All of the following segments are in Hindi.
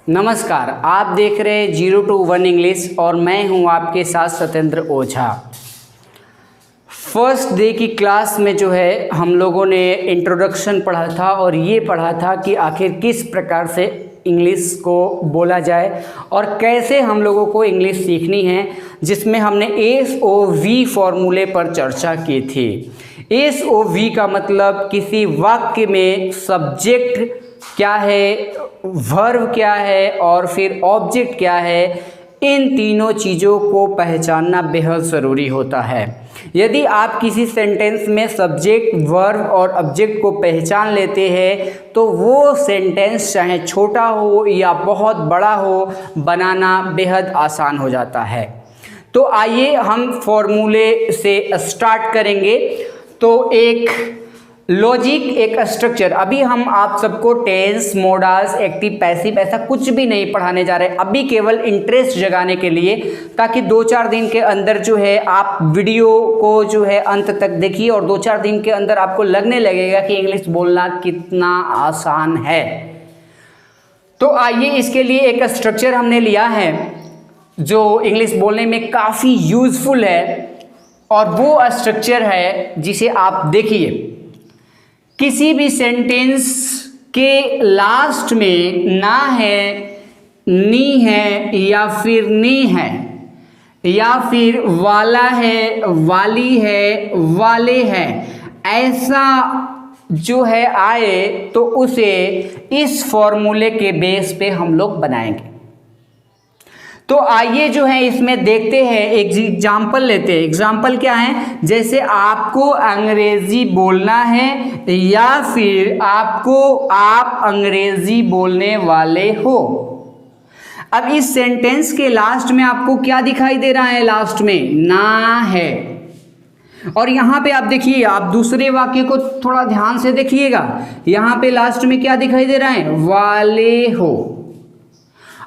नमस्कार, आप देख रहे हैं 0 to 1 इंग्लिश और मैं हूं आपके साथ सत्येंद्र ओझा। फर्स्ट डे की क्लास में जो है हम लोगों ने इंट्रोडक्शन पढ़ा था और ये पढ़ा था कि आखिर किस प्रकार से इंग्लिश को बोला जाए और कैसे हम लोगों को इंग्लिश सीखनी है, जिसमें हमने SOV फॉर्मूले पर चर्चा की थी। SOV का मतलब किसी वाक्य में सब्जेक्ट क्या है, वर्ब क्या है और फिर ऑब्जेक्ट क्या है, इन तीनों चीज़ों को पहचानना बेहद ज़रूरी होता है। यदि आप किसी सेंटेंस में सब्जेक्ट, वर्ब और ऑब्जेक्ट को पहचान लेते हैं तो वो सेंटेंस चाहे छोटा हो या बहुत बड़ा हो, बनाना बेहद आसान हो जाता है। तो आइए हम फॉर्मूले से स्टार्ट करेंगे। तो एक लॉजिक, एक स्ट्रक्चर, अभी हम आप सबको टेंस, मोडास, एक्टिव, पैसिव ऐसा कुछ भी नहीं पढ़ाने जा रहे, अभी केवल इंटरेस्ट जगाने के लिए, ताकि 2-4 दिन के अंदर जो है आप वीडियो को जो है अंत तक देखिए और 2-4 दिन के अंदर आपको लगने लगेगा कि इंग्लिश बोलना कितना आसान है। तो आइए, इसके लिए एक स्ट्रक्चर हमने लिया है जो इंग्लिश बोलने में काफ़ी यूजफुल है और वो स्ट्रक्चर है जिसे आप देखिए। किसी भी सेंटेंस के लास्ट में ना है, नी है या फिर नी है या फिर वाला है, वाली है, वाले हैं, ऐसा जो है आए तो उसे इस फॉर्मूले के बेस पे हम लोग बनाएंगे। तो आइए जो है इसमें देखते हैं, एक एग्जाम्पल लेते हैं। एग्जाम्पल क्या है? जैसे आपको अंग्रेजी बोलना है या फिर आप अंग्रेजी बोलने वाले हो। अब इस सेंटेंस के लास्ट में आपको क्या दिखाई दे रहा है? लास्ट में ना है। और यहाँ पे आप देखिए, आप दूसरे वाक्य को थोड़ा ध्यान से देखिएगा। यहाँ पे लास्ट में क्या दिखाई दे रहा है? वाले हो।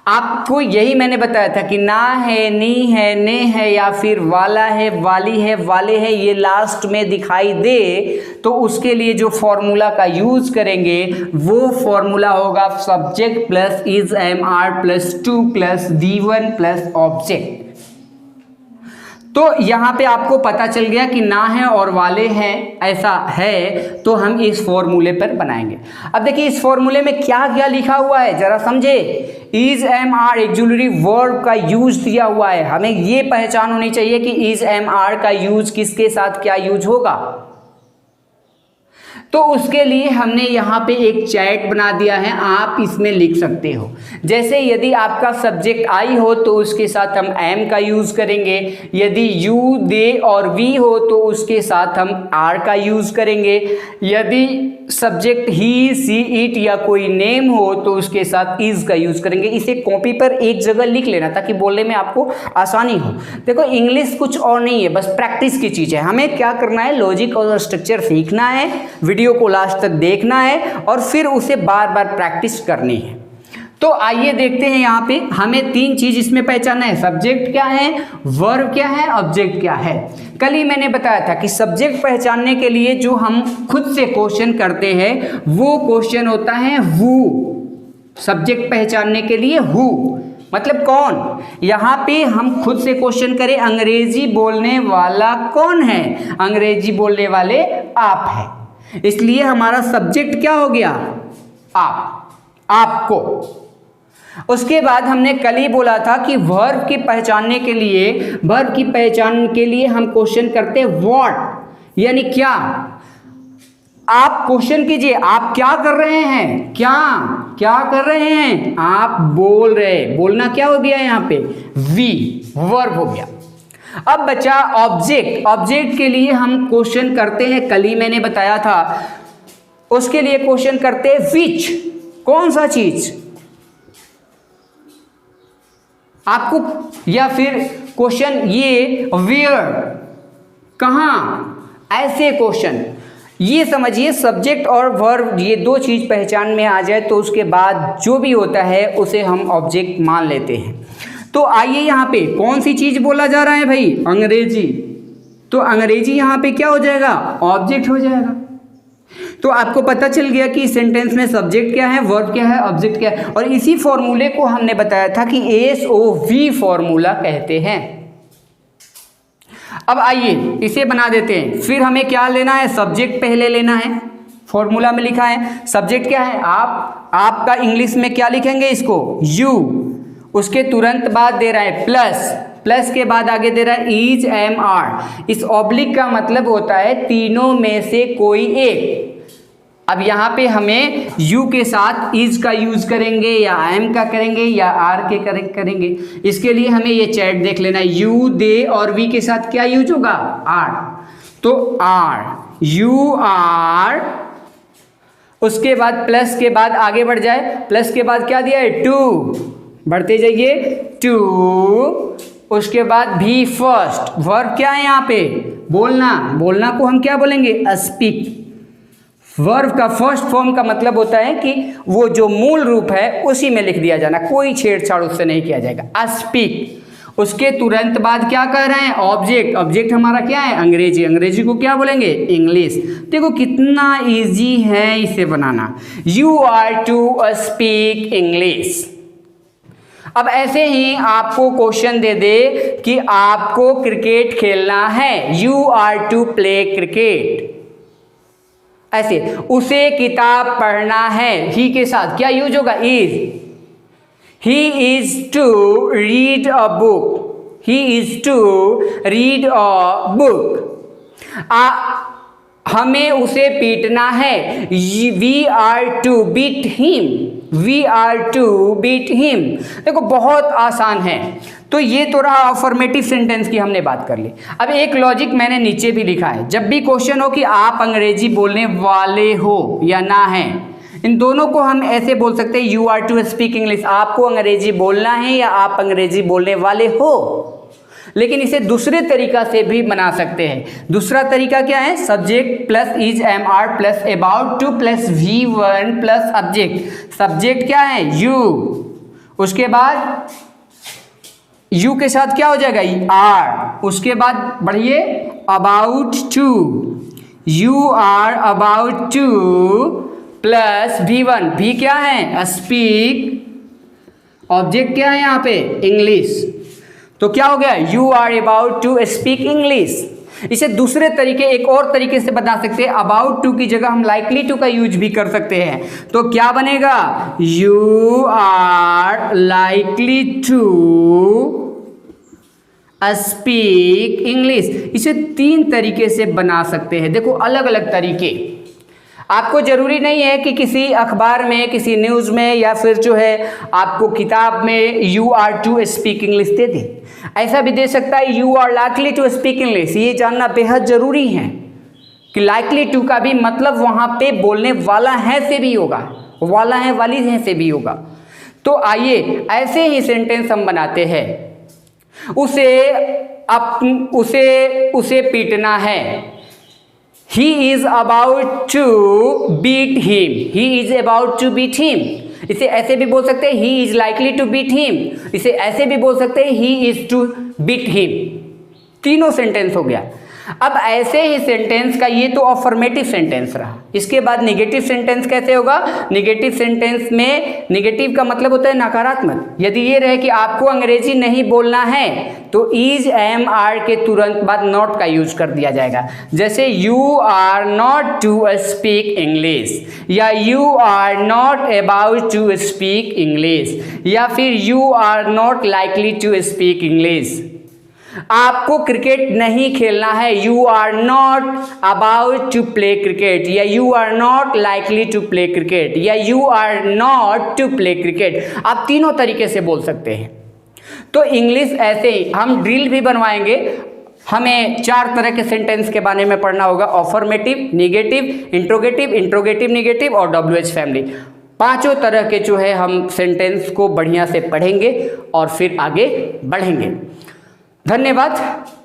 आपको यही मैंने बताया था कि ना है, नी है, ने है या फिर वाला है, वाली है, वाले है, ये लास्ट में दिखाई दे तो उसके लिए जो फॉर्मूला का यूज करेंगे वो फॉर्मूला होगा subject plus is, am, are plus to plus V1 plus object. तो यहाँ पे आपको पता चल गया कि ना है और वाले हैं, ऐसा है, तो हम इस फॉर्मूले पर बनाएंगे। अब देखिए इस फॉर्मूले में क्या क्या लिखा हुआ है, जरा समझे। Is, am, are auxiliary verb का यूज दिया हुआ है। हमें ये पहचान होनी चाहिए कि इज, एम, आर का यूज किसके साथ क्या यूज होगा। तो उसके लिए हमने यहाँ पे एक चैट बना दिया है, आप इसमें लिख सकते हो। जैसे यदि आपका सब्जेक्ट आई हो तो उसके साथ हम एम का यूज़ करेंगे, यदि यू, दे और वी हो तो उसके साथ हम आर का यूज़ करेंगे, यदि सब्जेक्ट ही, सी, इट या कोई नेम हो तो उसके साथ इज का यूज़ करेंगे। इसे कॉपी पर एक जगह लिख लेना ताकि बोलने में आपको आसानी हो। देखो इंग्लिश कुछ और नहीं है, बस प्रैक्टिस की चीज़ है। हमें क्या करना है? लॉजिक और स्ट्रक्चर सीखना है, वीडियो को लास्ट तक देखना है और फिर उसे बार बार प्रैक्टिस करनी है। तो आइए देखते हैं, यहाँ पे हमें 3 चीज इसमें पहचानना है। सब्जेक्ट क्या है, वर्ब क्या है, ऑब्जेक्ट क्या है। कल ही मैंने बताया था कि सब्जेक्ट पहचानने के लिए जो हम खुद से क्वेश्चन करते हैं वो क्वेश्चन होता है हु। सब्जेक्ट पहचानने के लिए हु मतलब कौन। यहाँ पे हम खुद से क्वेश्चन करें, अंग्रेजी बोलने वाला कौन है? अंग्रेजी बोलने वाले आप हैं, इसलिए हमारा सब्जेक्ट क्या हो गया? आप, आपको। उसके बाद हमने कल ही बोला था कि वर्ब की पहचान के लिए हम क्वेश्चन करते हैं व्हाट, यानी क्या। आप क्वेश्चन कीजिए, आप क्या कर रहे हैं? क्या कर रहे हैं? आप बोल रहे हैं। बोलना क्या हो गया यहाँ पे? वी, वर्ब हो गया। अब बचा ऑब्जेक्ट। ऑब्जेक्ट के लिए हम क्वेश्चन करते हैं, कल ही मैंने बताया था। उसके लिए क्वेश्चन करते हैं विच, कौन सा चीज आपको, या फिर क्वेश्चन ये वेयर, कहां, ऐसे क्वेश्चन। ये समझिए सब्जेक्ट और वर्ब ये 2 चीज पहचान में आ जाए तो उसके बाद जो भी होता है उसे हम ऑब्जेक्ट मान लेते हैं। तो आइए यहाँ पे कौन सी चीज बोला जा रहा है भाई? अंग्रेजी। तो अंग्रेजी यहाँ पे क्या हो जाएगा? ऑब्जेक्ट हो जाएगा। तो आपको पता चल गया कि सेंटेंस में सब्जेक्ट क्या है, वर्ब क्या है, ऑब्जेक्ट क्या है, और इसी फॉर्मूले को हमने बताया था कि SOV फॉर्मूला कहते हैं। अब आइए इसे बना देते हैं। फिर हमें क्या लेना है, सब्जेक्ट पहले लेना है। फॉर्मूला में लिखा है सब्जेक्ट क्या है, आपका इंग्लिश में क्या लिखेंगे इसको, यू। उसके तुरंत बाद दे रहा है प्लस के बाद आगे दे रहा है इज एम आर। इस ऑब्लिक का मतलब होता है तीनों में से कोई एक। अब यहाँ पे हमें यू के साथ इज का यूज करेंगे या एम का करेंगे या आर के करेंगे। इसके लिए हमें ये चैट देख लेना है, यू दे और वी के साथ क्या यूज होगा, आर। तो आर, यू आर, उसके बाद प्लस के बाद आगे बढ़ जाए, प्लस के बाद क्या दिया है, टू, बढ़ते जाइए, टू। उसके बाद भी फर्स्ट, वर्ब क्या है यहाँ पे, बोलना को हम क्या बोलेंगे, स्पीक। वर्ब का फर्स्ट फॉर्म का मतलब होता है कि वो जो मूल रूप है उसी में लिख दिया जाना, कोई छेड़छाड़ उससे नहीं किया जाएगा, स्पीक। उसके तुरंत बाद क्या कह रहे हैं, ऑब्जेक्ट हमारा क्या है, अंग्रेजी को क्या बोलेंगे, इंग्लिश। देखो कितना इजी है इसे बनाना, you are to speak English. अब ऐसे ही आपको क्वेश्चन दे दे कि आपको क्रिकेट खेलना है, you are to play cricket. ऐसे उसे किताब पढ़ना है, ही के साथ क्या यूज होगा, is. He is to read a book, he is to read a book. हमें उसे पीटना है, we are to beat him, we are to beat him. देखो बहुत आसान है। तो ये तो रहा अफर्मेटिव सेंटेंस की हमने बात कर ली। अब एक लॉजिक मैंने नीचे भी लिखा है, जब भी क्वेश्चन हो कि आप अंग्रेजी बोलने वाले हो या ना है, इन दोनों को हम ऐसे बोल सकते हैं, you are to speak English, आपको अंग्रेजी बोलना है या आप अंग्रेजी बोलने वाले हो। लेकिन इसे दूसरे तरीका से भी बना सकते हैं। दूसरा तरीका क्या है, subject plus is am are plus about to plus V1 plus object. Subject क्या है, यू, उसके बाद यू के साथ क्या हो जाएगा, आर, उसके बाद बढ़िए about to, you are about to plus V1, भी क्या है, स्पीक, ऑब्जेक्ट क्या है यहाँ पे, इंग्लिश। तो क्या हो गया, you are about to speak English. इसे दूसरे तरीके, एक और तरीके से बता सकते हैं, अबाउट टू की जगह हम लाइकली टू का यूज भी कर सकते हैं। तो क्या बनेगा, you are likely to speak English. इसे 3 तरीके से बना सकते हैं। देखो अलग अलग तरीके, आपको जरूरी नहीं है कि किसी अखबार में, किसी न्यूज़ में या फिर जो है आपको किताब में you are to speak English दे दे। ऐसा भी दे सकता है you are likely to speak English. ये जानना बेहद ज़रूरी है कि लाइकली टू का भी मतलब वहाँ पे बोलने वाला है से भी होगा, वाला है वाली है से भी होगा। तो आइए ऐसे ही सेंटेंस हम बनाते हैं। उसे पीटना है, he is about to beat him, he is about to beat him। इसे ऐसे भी बोल सकते हैं he is likely to beat him, इसे ऐसे भी बोल सकते हैं he is to beat him। तीनों सेंटेंस हो गया। अब ऐसे ही सेंटेंस का, ये तो अफर्मेटिव सेंटेंस रहा। इसके बाद निगेटिव सेंटेंस कैसे होगा, निगेटिव सेंटेंस में निगेटिव का मतलब होता है नकारात्मक। यदि ये रहे कि आपको अंग्रेजी नहीं बोलना है तो इज एम आर के तुरंत बाद नॉट का यूज कर दिया जाएगा। जैसे you are not to speak English, या you are not about to speak English, या फिर you are not likely to speak English. आपको क्रिकेट नहीं खेलना है, you are not about to play cricket, या you are not likely to play cricket, या you are not to play cricket. आप तीनों तरीके से बोल सकते हैं। तो इंग्लिश ऐसे ही हम ड्रिल भी बनवाएंगे। हमें 4 तरह के सेंटेंस के बारे में पढ़ना होगा, affirmative, negative, interrogative, interrogative negative और WH फैमिली। 5 तरह के जो है हम सेंटेंस को बढ़िया से पढ़ेंगे और फिर आगे बढ़ेंगे। धन्यवाद।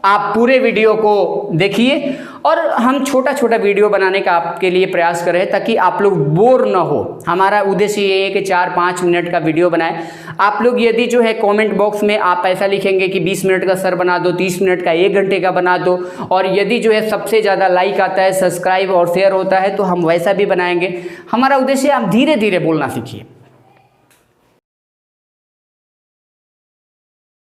आप पूरे वीडियो को देखिए और हम छोटा छोटा वीडियो बनाने का आपके लिए प्रयास कर रहे हैं ताकि आप लोग बोर ना हो। हमारा उद्देश्य ये है कि 4-5 मिनट का वीडियो बनाएं। आप लोग यदि जो है कमेंट बॉक्स में आप ऐसा लिखेंगे कि 20 मिनट का सर बना दो, 30 मिनट का 1 घंटे का बना दो, और यदि जो है सबसे ज़्यादा लाइक आता है, सब्सक्राइब और शेयर होता है तो हम वैसा भी बनाएंगे। हमारा उद्देश्य आप धीरे धीरे बोलना सीखिए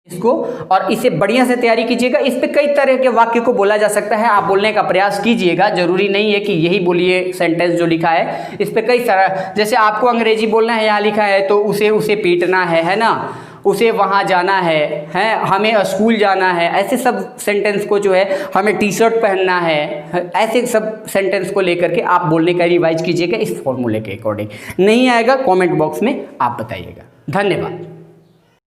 इसको, और इसे बढ़िया से तैयारी कीजिएगा। इस पे कई तरह के वाक्य को बोला जा सकता है, आप बोलने का प्रयास कीजिएगा। जरूरी नहीं है कि यही बोलिए सेंटेंस जो लिखा है। इस पे कई सारा, जैसे आपको अंग्रेजी बोलना है, यहाँ लिखा है तो उसे पीटना है ना, उसे वहाँ जाना है, हमें स्कूल जाना है, ऐसे सब सेंटेंस को जो है, हमें टी शर्ट पहनना है, ऐसे सब सेंटेंस को लेकर के आप बोलने का रिवाइज कीजिएगा इस फॉर्मूले के अकॉर्डिंग। नहीं आएगा कमेंट बॉक्स में आप बताइएगा। धन्यवाद।